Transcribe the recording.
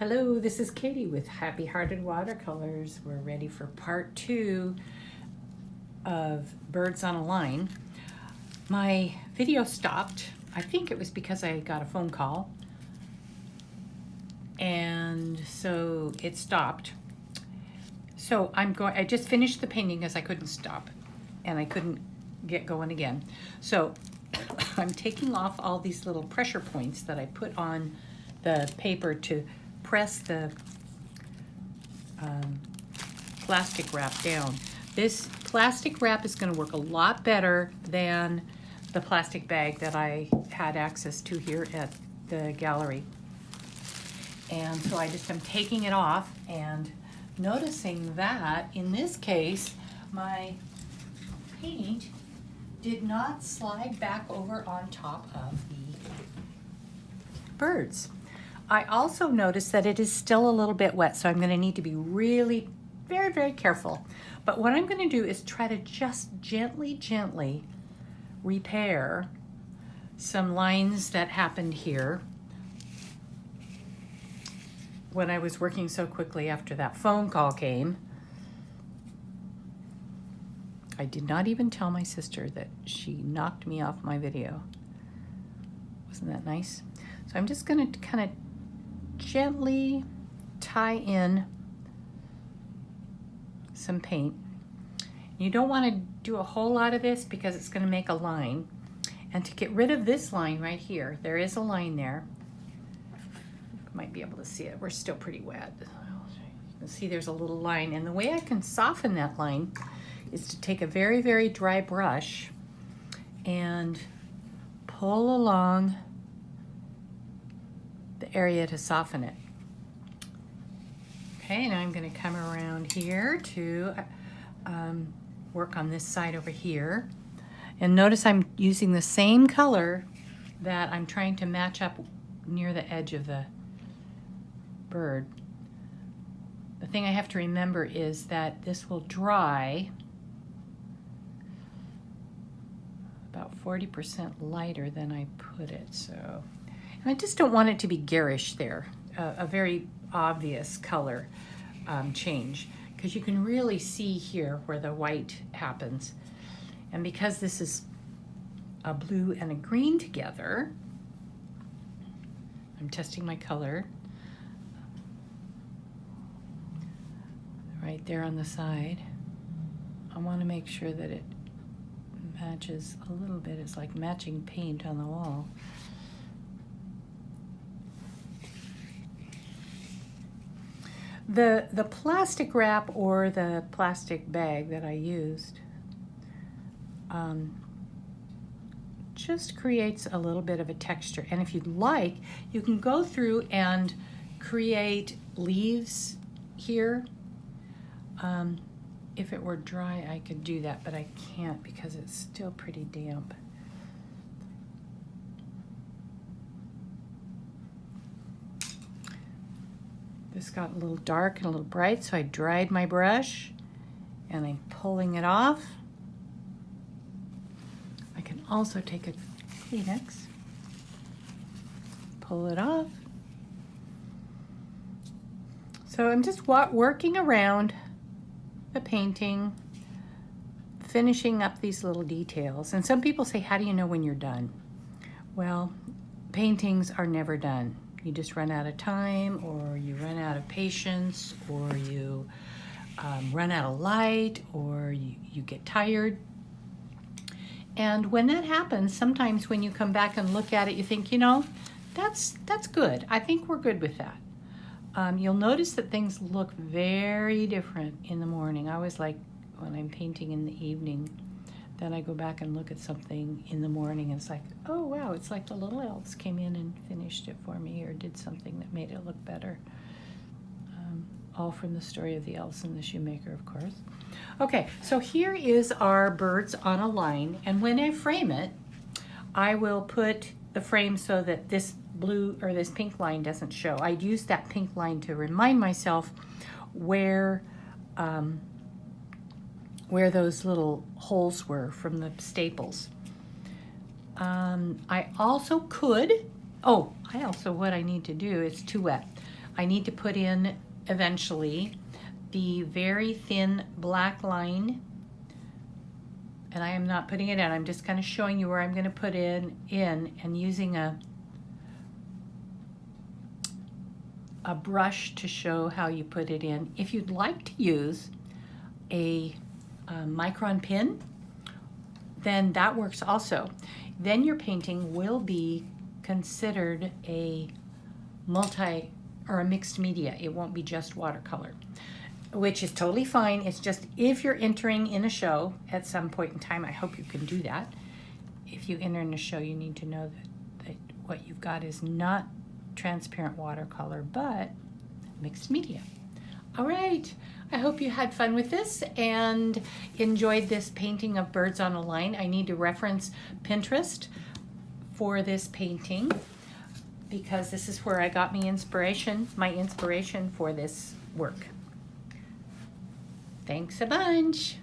Hello, this is Katie with Happy Hearted Watercolors. We're ready for part 2 of Birds on a Line. My video stopped. I think it was because I got a phone call. And so it stopped. So I just finished the painting because I couldn't stop and I couldn't get going again. So I'm taking off all these little pressure points that I put on the paper to press the plastic wrap down. This plastic wrap is going to work a lot better than the plastic bag that I had access to here at the gallery. And so I just am taking it off and noticing that in this case my paint did not slide back over on top of the birds. I also noticed that it is still a little bit wet, so I'm going to need to be really very, very careful. But what I'm going to do is try to just gently repair some lines that happened here when I was working so quickly after that phone call came. I did not even tell my sister that she knocked me off my video. Wasn't that nice? So I'm just going to kind of gently tie in some paint. You don't want to do a whole lot of this because it's going to make a line. And to get rid of this line right here, there is a line there. You might be able to see it. We're still pretty wet. You can see there's a little line. And the way I can soften that line is to take a very, very dry brush and pull along the area to soften it. Okay, now I'm going to come around here to work on this side over here. And notice I'm using the same color that I'm trying to match up near the edge of the bird. The thing I have to remember is that this will dry about 40% lighter than I put it. So, and I just don't want it to be garish there, a very obvious color change, because you can really see here where the white happens. And because this is a blue and a green together, I'm testing my color right there on the side. I want to make sure that it matches a little bit. It's like matching paint on the wall. The plastic wrap or the plastic bag that I used just creates a little bit of a texture. And if you'd like, you can go through and create leaves here. If it were dry, I could do that, but I can't because it's still pretty damp. This got a little dark and a little bright, so I dried my brush and I'm pulling it off. I can also take a Kleenex, pull it off. So I'm just working around the painting, finishing up these little details. And some people say, how do you know when you're done? Well, paintings are never done. You just run out of time, or you run out of patience, or you run out of light, or you get tired. And when that happens, sometimes when you come back and look at it, you think, you know, that's good. I think we're good with that. You'll notice that things look very different in the morning. I always like when I'm painting in the evening, then I go back and look at something in the morning and it's like, oh wow, it's like the little elves came in and finished it for me or did something that made it look better. All from the story of the elves and the shoemaker, of course. Okay, so here is our birds on a line, and when I frame it, I will put the frame so that this blue or this pink line doesn't show. I used that pink line to remind myself where those little holes were from the staples. I also what I need to do, it's too wet. I need to put in eventually the very thin black line, and I am not putting it in. I'm just kind of showing you where I'm going to put in and using a brush to show how you put it in. If you'd like to use a micron pin, then that works also. Then your painting will be considered a multi or a mixed media. It won't be just watercolor, which is totally fine. It's just if you're entering in a show at some point in time, I hope you can do that. If you enter in a show, you need to know that what you've got is not transparent watercolor, but mixed media. All right, I hope you had fun with this and enjoyed this painting of birds on a line. I need to reference Pinterest for this painting because this is where I got my inspiration for this work. Thanks a bunch.